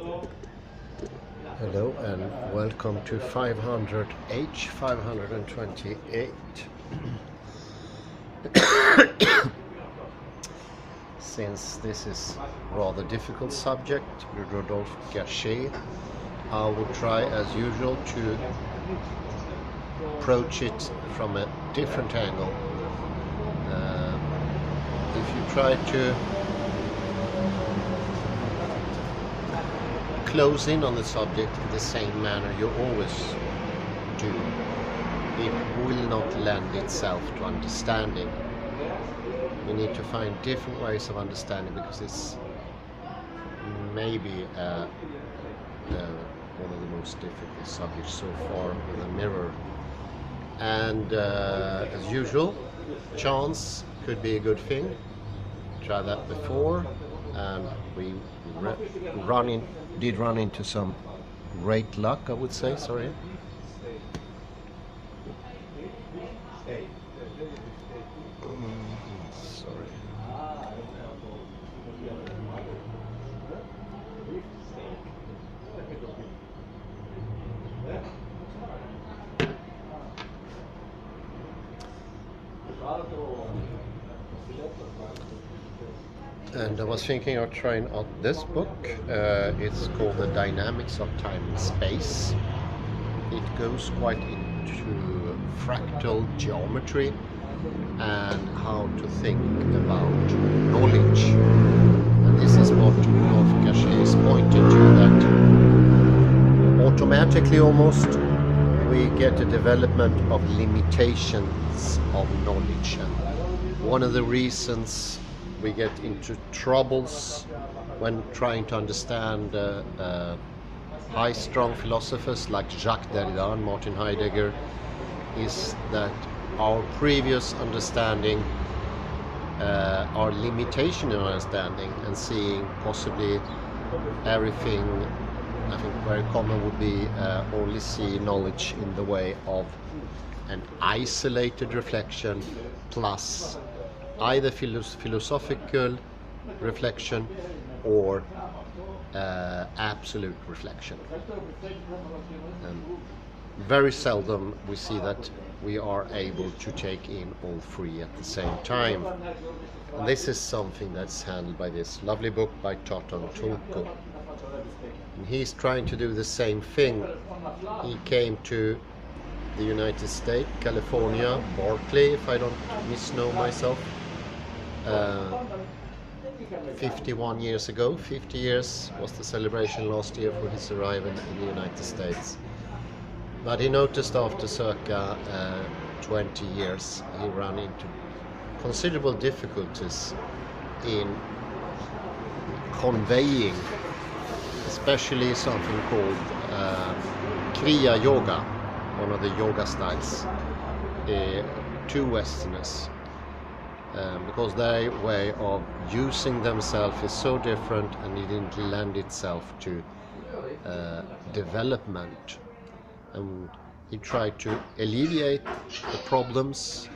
Hello and welcome to 500H 528. Since this is a rather difficult subject with Rodolphe Gachet, I will try as usual to approach it from a different angle. If you try to close in on the subject in the same manner you always do, it will not lend itself to understanding. You need to find different ways of understanding, because it's maybe one of the most difficult subjects so far with a mirror. And as usual, chance could be a good thing. Try that before, and we did run into some great luck, I would say. Sorry. Sorry. And I was thinking of trying out this book. It's called The Dynamics of Time and Space. It goes quite into fractal geometry and how to think about knowledge. And this is what Rodolphe Gachet is pointing to, that automatically almost we get a development of limitations of knowledge. And one of the reasons we get into troubles when trying to understand high-strung philosophers like Jacques Derrida and Martin Heidegger is that our previous understanding, our limitation in understanding, and seeing possibly everything. I think very common would be only see knowledge in the way of an isolated reflection plus either philosophical reflection or absolute reflection. Very seldom we see that we are able to take in all three at the same time. And this is something that's handled by this lovely book by Toton Tulku. And he's trying to do the same thing. He came to the United States, California, Berkeley, if I don't misknow myself, 51 years ago. 50 years was the celebration last year for his arrival in the United States. But he noticed after circa 20 years he ran into considerable difficulties in conveying especially something called Kriya Yoga, one of the yoga styles, to Westerners. Because their way of using themselves is so different, and it didn't lend itself to development. And he tried to alleviate the problems,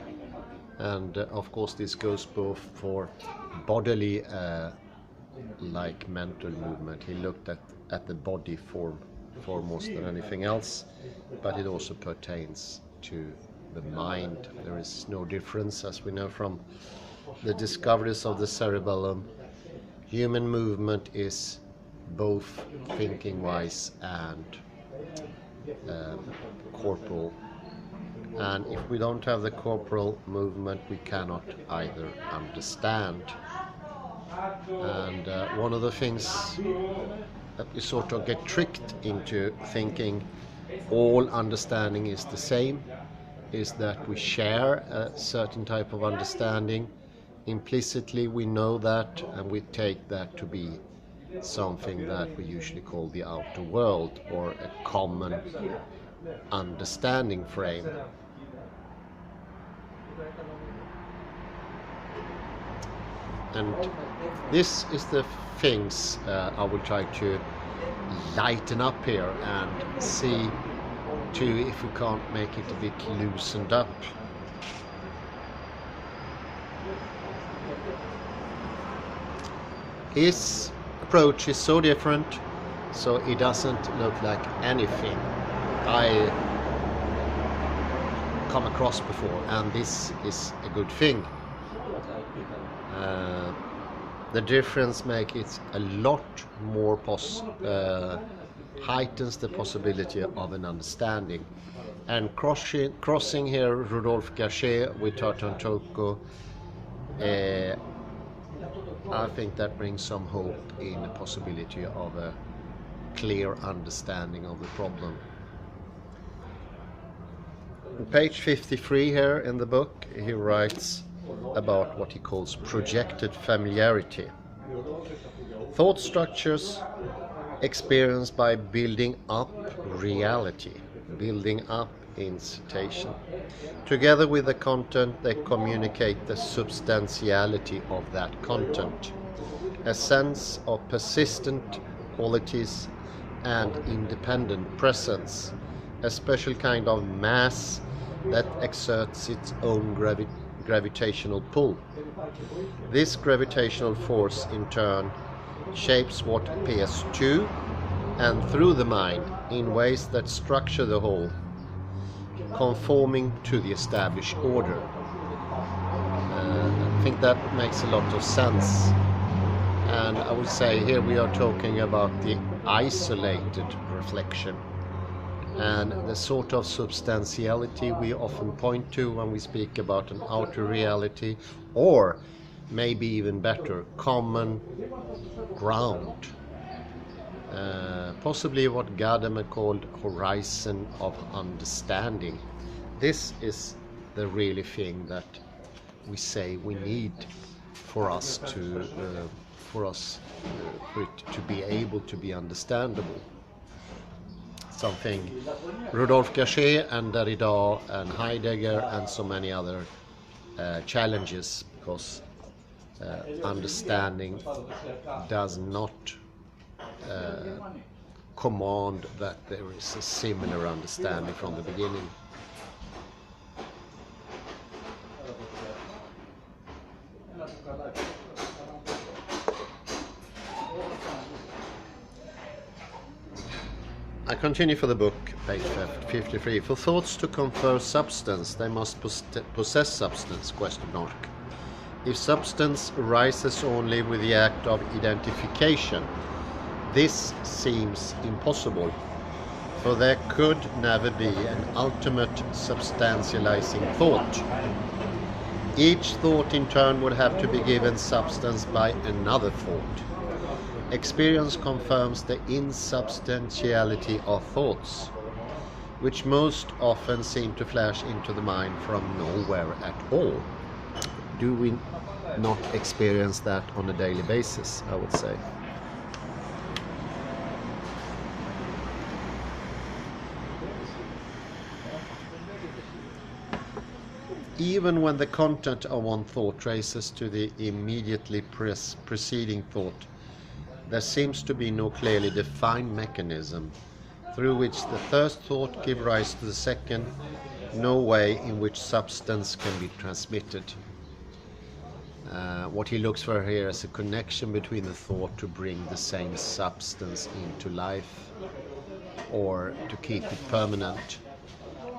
and of course this goes both for bodily like mental movement. He looked at the body foremost than anything else, but it also pertains to the mind. There is no difference, as we know from the discoveries of the cerebellum. Human movement is both thinking wise and corporal, and if we don't have the corporal movement we cannot either understand. And one of the things that we sort of get tricked into thinking all understanding is the same is that we share a certain type of understanding. Implicitly we know that, and we take that to be something that we usually call the outer world, or a common understanding frame. And this is the things I will try to lighten up here and see to if we can't make it a bit loosened up. His approach is so different so it doesn't look like anything I come across before, and this is a good thing. The difference makes it a lot more heightens the possibility of an understanding. And crossing here Rudolf Gachet with Tartan Toko, I think that brings some hope in the possibility of a clear understanding of the problem. On page 53 here in the book, he writes about what he calls projected familiarity. Thought structures experienced by building up reality, building up in citation. Together with the content, they communicate the substantiality of that content, a sense of persistent qualities and independent presence, a special kind of mass that exerts its own gravitational pull. This gravitational force in turn shapes what appears to and through the mind in ways that structure the whole, conforming to the established order. I think that makes a lot of sense, and I would say here we are talking about the isolated reflection and the sort of substantiality we often point to when we speak about an outer reality, or maybe even better, common ground. Possibly what Gadamer called horizon of understanding. This is the really thing that we say we need for us for it to be able to be understandable. Something Rudolf Gachet and Derrida and Heidegger and so many other challenges, because understanding does not command that there is a similar understanding from the beginning. I continue for the book, page 53. For thoughts to confer substance, they must possess substance, ? If substance arises only with the act of identification, this seems impossible, for there could never be an ultimate substantializing thought. Each thought in turn would have to be given substance by another thought. Experience confirms the insubstantiality of thoughts, which most often seem to flash into the mind from nowhere at all. Do we not experience that on a daily basis, I would say? Even when the content of one thought traces to the immediately preceding thought, there seems to be no clearly defined mechanism through which the first thought gives rise to the second, no way in which substance can be transmitted. What he looks for here is a connection between the thought to bring the same substance into life, or to keep it permanent.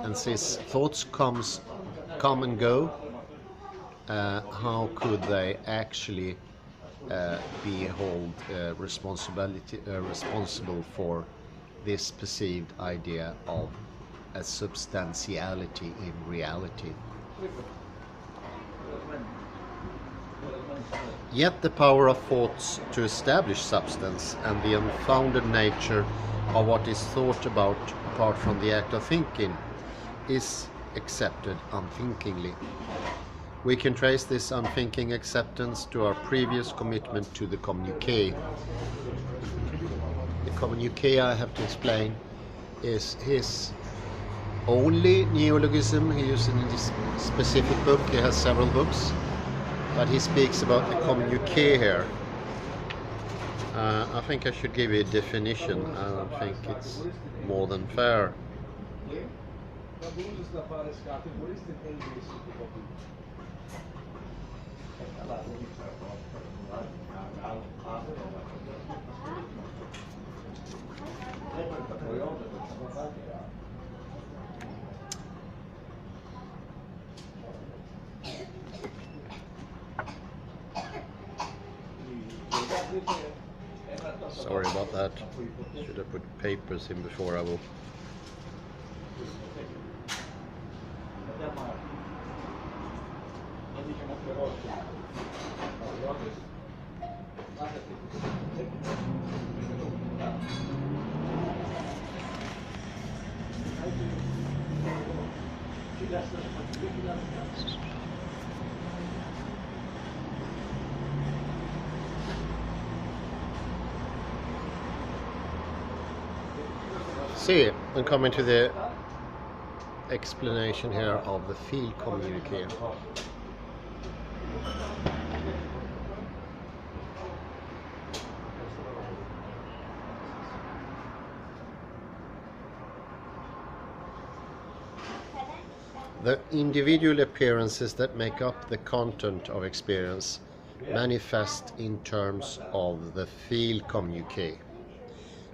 And since thoughts come and go, how could they actually be held responsible for this perceived idea of a substantiality in reality? Yet the power of thoughts to establish substance and the unfounded nature of what is thought about apart from the act of thinking is accepted unthinkingly. We can trace this unthinking acceptance to our previous commitment to the communiqué. The communiqué, I have to explain, is his only neologism he uses in this specific book. He has several books, but he speaks about the communiqué here. I think I should give you a definition. I don't think it's more than fair. Sorry about that. Should have put papers in before I will. See, I'm coming to the explanation here of the field communique. The individual appearances that make up the content of experience manifest in terms of the field communique,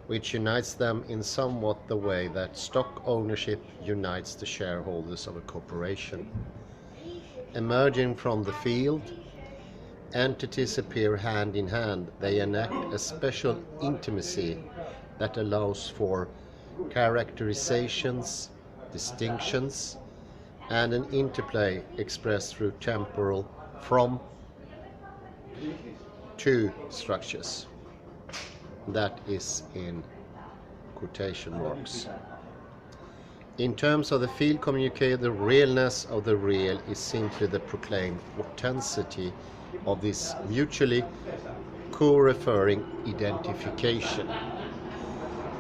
which unites them in somewhat the way that stock ownership unites the shareholders of a corporation. Emerging from the field, entities appear hand in hand. They enact a special intimacy that allows for characterizations, distinctions, and an interplay expressed through temporal from to structures. That is in quotation marks. In terms of the field communique, the realness of the real is simply the proclaimed authenticity of this mutually co-referring identification,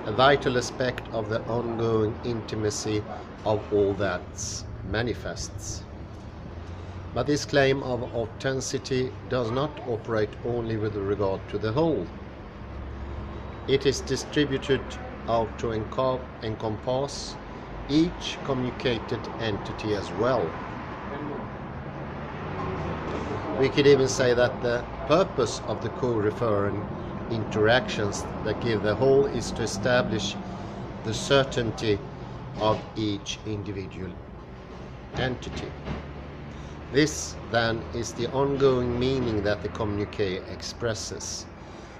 a vital aspect of the ongoing intimacy of all that manifests. But this claim of authenticity does not operate only with regard to the whole. It is distributed out to encompass each communicated entity as well. We could even say that the purpose of the co-referring interactions that give the whole is to establish the certainty of each individual entity. This, then, is the ongoing meaning that the communique expresses.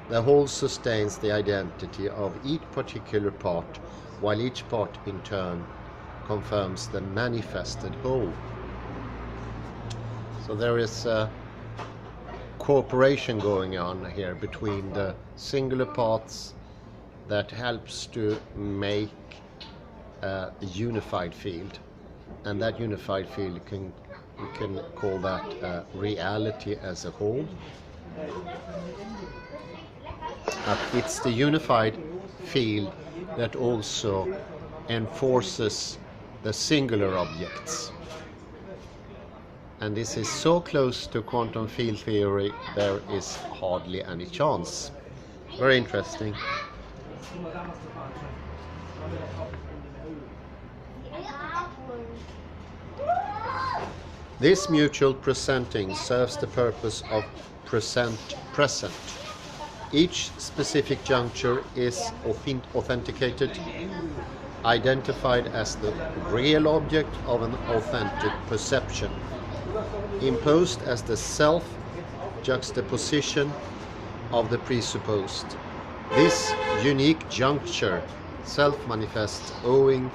The whole sustains the identity of each particular part, while each part in turn confirms the manifested whole. So there is a cooperation going on here between the singular parts that helps to make a unified field, and that unified field we can call that reality as a whole. It's the unified field that also enforces the singular objects. And this is so close to quantum field theory, there is hardly any chance. Very interesting. This mutual presenting serves the purpose of present. Each specific juncture is authenticated, identified as the real object of an authentic perception, imposed as the self-juxtaposition of the presupposed. This unique juncture self-manifests owning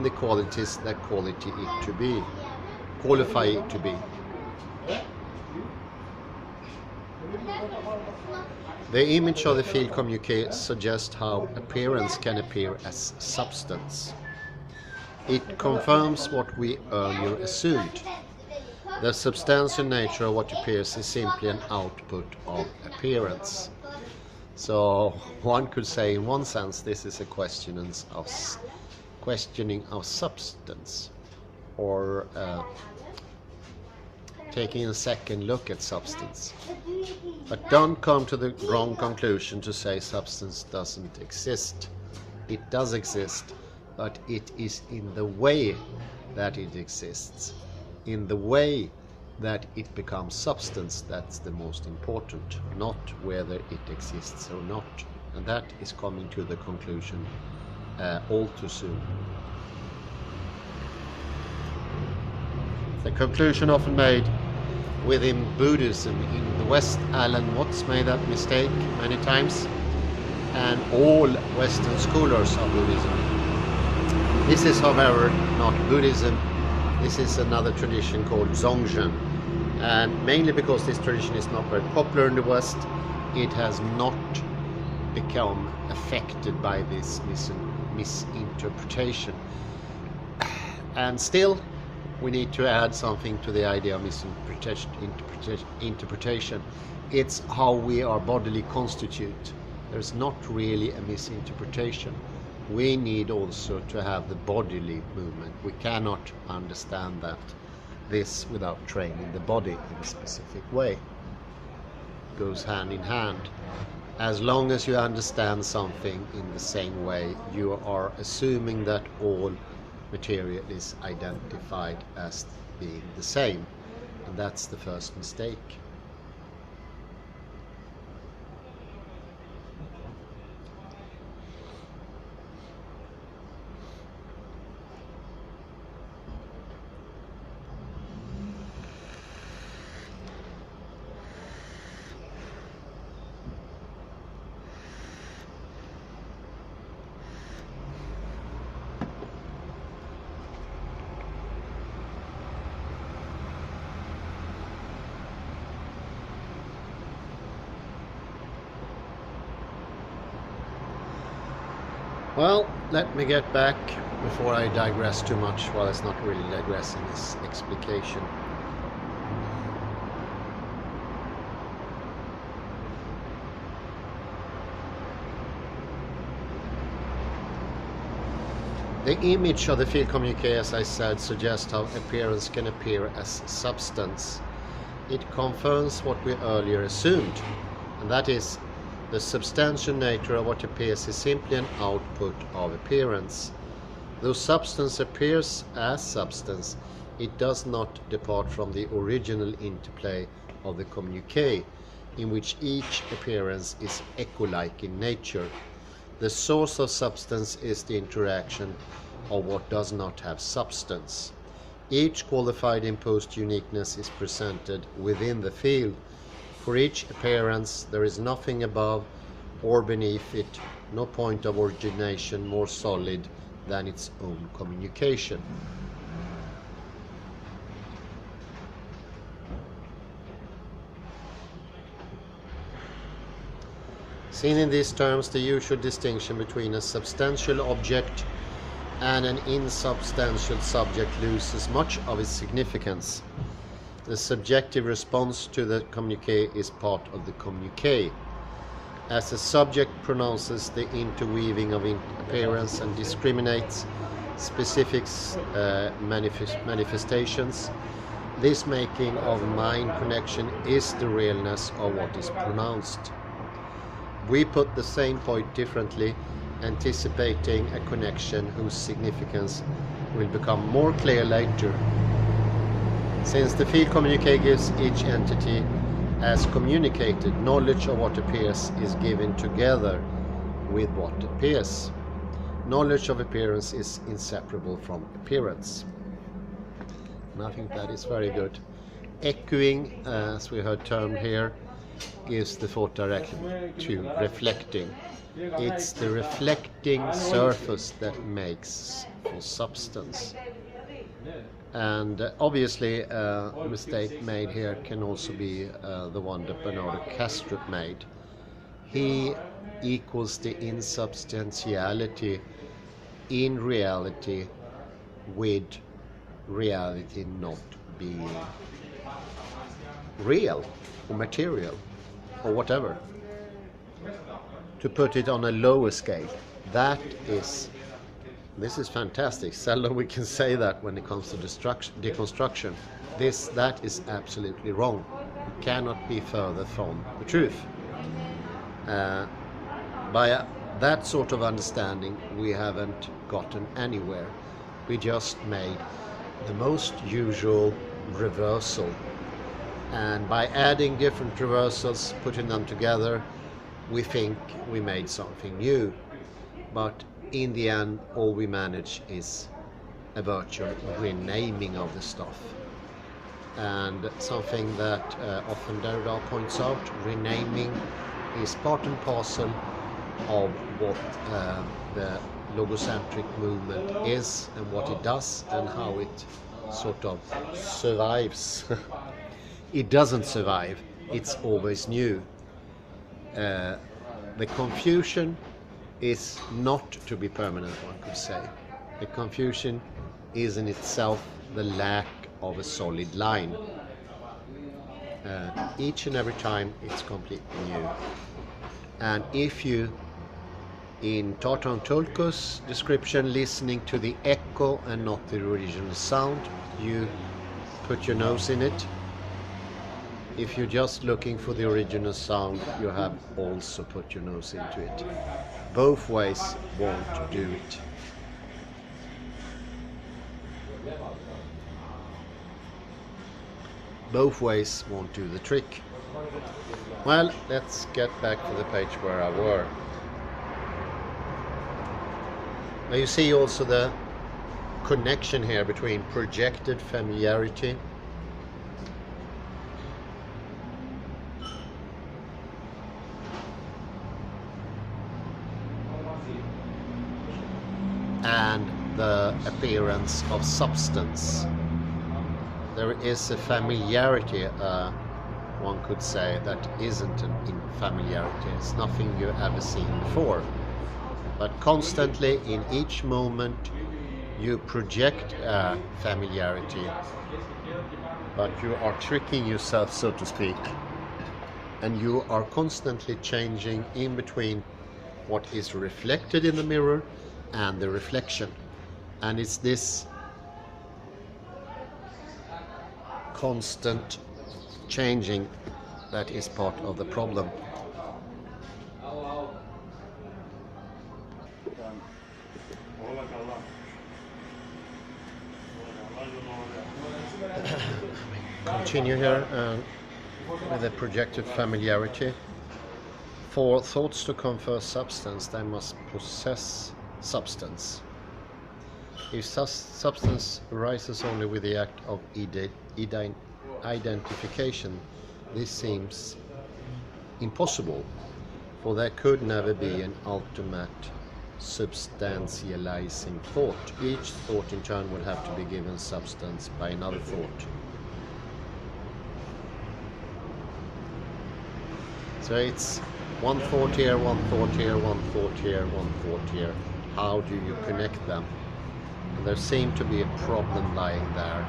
the qualities that qualify it to be. The image of the field communique suggests how appearance can appear as substance. It confirms what we earlier assumed. The substantial nature of what appears is simply an output of appearance. So one could say, in one sense, this is a questioning of substance, or taking a second look at substance. But don't come to the wrong conclusion to say substance doesn't exist. It does exist, but it is in the way that it exists, in the way that it becomes substance, that's the most important, not whether it exists or not. And that is coming to the conclusion all too soon. The conclusion often made within Buddhism in the West, Alan Watts made that mistake many times. and all Western scholars of Buddhism. This is, however, not Buddhism. This is another tradition called Dzogchen, and mainly because this tradition is not very popular in the West, it has not become affected by this misinterpretation. And still, we need to add something to the idea of misinterpretation. It's how we are bodily constitute. There's not really a misinterpretation. We need also to have the bodily movement. We cannot understand this without training the body in a specific way. It goes hand in hand. As long as you understand something in the same way, you are assuming that all material is identified as being the same, and that's the first mistake. Well, let me get back before I digress too much. Well, it's not really digressing, it's explication. The image of the field communique, as I said, suggests how appearance can appear as substance. It confirms what we earlier assumed, and that is the substantial nature of what appears is simply an output of appearance. Though substance appears as substance, it does not depart from the original interplay of the communique, in which each appearance is echo-like in nature. The source of substance is the interaction of what does not have substance. Each qualified imposed uniqueness is presented within the field. For each appearance there is nothing above or beneath it, no point of origination more solid than its own communication. Seen in these terms, the usual distinction between a substantial object and an insubstantial subject loses much of its significance. The subjective response to the communique is part of the communique. As the subject pronounces the interweaving of appearance and discriminates specific manifestations, this making of mind connection is the realness of what is pronounced. We put the same point differently, anticipating a connection whose significance will become more clear later. Since the field communique gives each entity as communicated, knowledge of what appears is given together with what appears. Knowledge of appearance is inseparable from appearance. And I think that is very good. Echoing, as we heard termed here, gives the thought directly to reflecting. It's the reflecting surface that makes for substance. And obviously a mistake made here can also be the one that Bernardo Castro made. He equals the insubstantiality in reality with reality not being real or material or whatever. To put it on a lower scale, this is fantastic. Seldom we can say that when it comes to deconstruction. That is absolutely wrong. It cannot be further from the truth. By that sort of understanding, we haven't gotten anywhere. We just made the most usual reversal. And by adding different reversals, putting them together, we think we made something new. But in the end, all we manage is a virtual renaming of the stuff. And something that often Derrida points out, renaming is part and parcel of what the logocentric movement is and what it does and how it sort of survives. It doesn't survive, it's always new. The confusion is not to be permanent, one could say. The confusion is in itself the lack of a solid line. Each and every time it's completely new. And if you, in Tartan Tulku's description, listening to the echo and not the original sound, you put your nose in it. If you're just looking for the original sound, you have also put your nose into it. Both ways won't do it. Both ways won't do the trick. Well, let's get back to the page where I were. Now you see also the connection here between projected familiarity and the appearance of substance. There is a familiarity, one could say, that isn't an infamiliarity. It's nothing you've ever seen before. But constantly, in each moment, you project familiarity, but you are tricking yourself, so to speak. And you are constantly changing in between what is reflected in the mirror and the reflection. And it's this constant changing that is part of the problem. Continue here with the projected familiarity. For thoughts to confer substance, they must possess substance. If substance arises only with the act of identification, this seems impossible, for there could never be an ultimate substantializing thought. Each thought in turn would have to be given substance by another thought. So it's one thought here, one thought here, one thought here, one thought here. How do you connect them? And there seemed to be a problem lying there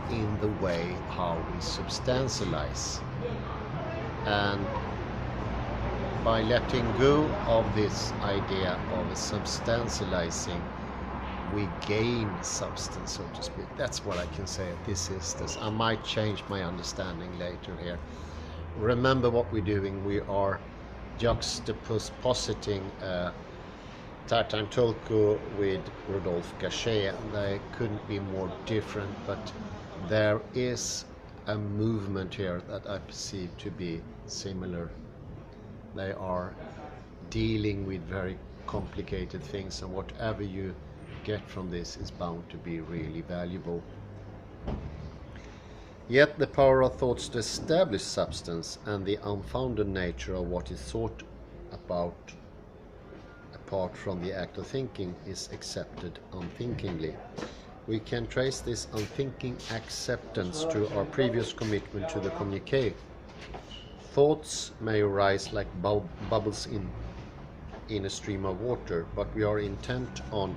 in the way how we substantialize. And by letting go of this idea of substantializing, we gain substance, so to speak. That's what I can say at this instance. I might change my understanding later here. Remember what we're doing. We are juxtapositing Tartan Tulku with Rodolphe Gasset. They couldn't be more different, but there is a movement here that I perceive to be similar. They are dealing with very complicated things, and whatever you get from this is bound to be really valuable. Yet the power of thoughts to establish substance and the unfounded nature of what is thought about apart from the act of thinking is accepted unthinkingly. We can trace this unthinking acceptance to our previous commitment to the communique. Thoughts may arise like bubbles in a stream of water, but we are intent on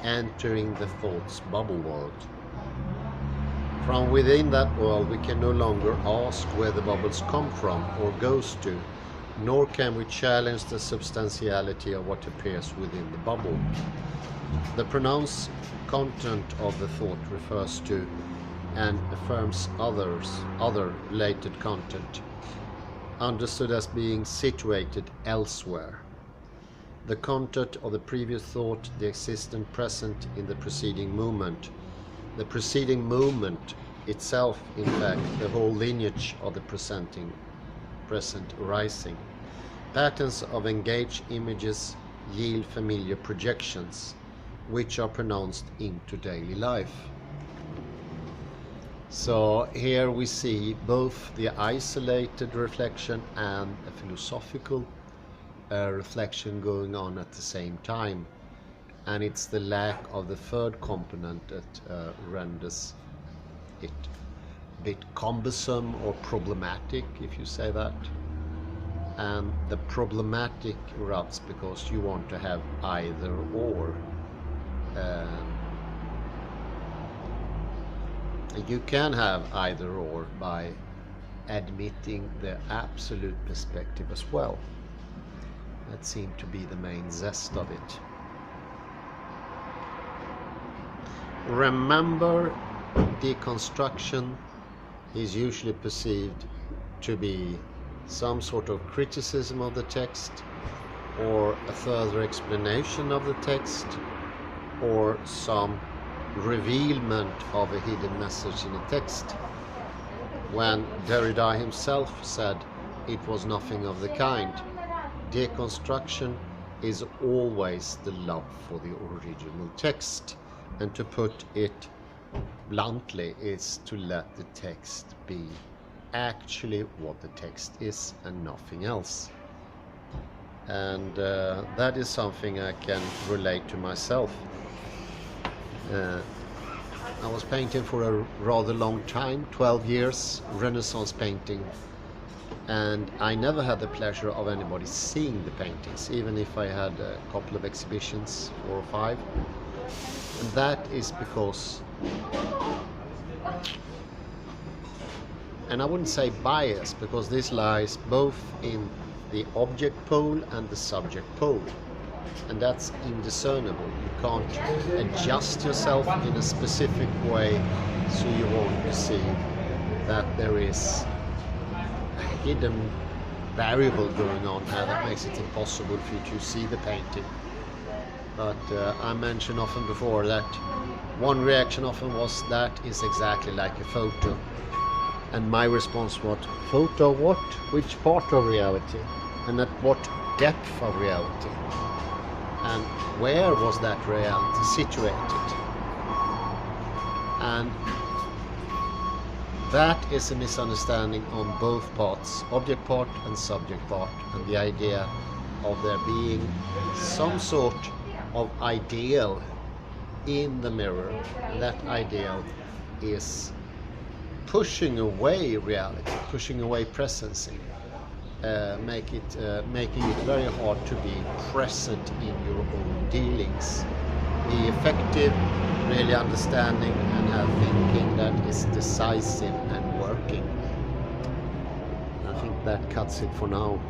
entering the thought's bubble world. From within that world we can no longer ask where the bubbles come from or goes to, nor can we challenge the substantiality of what appears within the bubble. The pronounced content of the thought refers to and affirms other related content, understood as being situated elsewhere. The content of the previous thought, the existent present in the preceding moment. The preceding moment itself, in fact, the whole lineage of the present arising. Patterns of engaged images yield familiar projections, which are pronounced into daily life. So here we see both the isolated reflection and a philosophical reflection going on at the same time, and it's the lack of the third component that renders it a bit cumbersome or problematic, if you say that. And the problematic erupts because you want to have either or. You can have either or by admitting the absolute perspective as well. That seemed to be the main zest of it. Remember, deconstruction is usually perceived to be some sort of criticism of the text, or a further explanation of the text, or some revealment of a hidden message in a text, when Derrida himself said it was nothing of the kind. Deconstruction is always the love for the original text, and to put it bluntly is to let the text be actually what the text is and nothing else. And that is something I can relate to myself. I was painting for a rather long time, 12 years, Renaissance painting, and I never had the pleasure of anybody seeing the paintings, even if I had a couple of exhibitions, 4 or 5. And that is because, and I wouldn't say bias, because this lies both in the object pole and the subject pole, and that's indiscernible. You can't adjust yourself in a specific way so you won't perceive that there is a hidden variable going on here that makes it impossible for you to see the painting. But I mentioned often before that one reaction often was, that is exactly like a photo. And my response was, photo what? Which part of reality? And at what depth of reality? And where was that reality situated? And that is a misunderstanding on both parts, object part and subject part, and the idea of there being some sort of ideal in the mirror. That ideal is pushing away reality, pushing away presencing, making it very hard to be present in your own dealings. Be effective, really understanding, and have thinking that is decisive and working. I think that cuts it for now.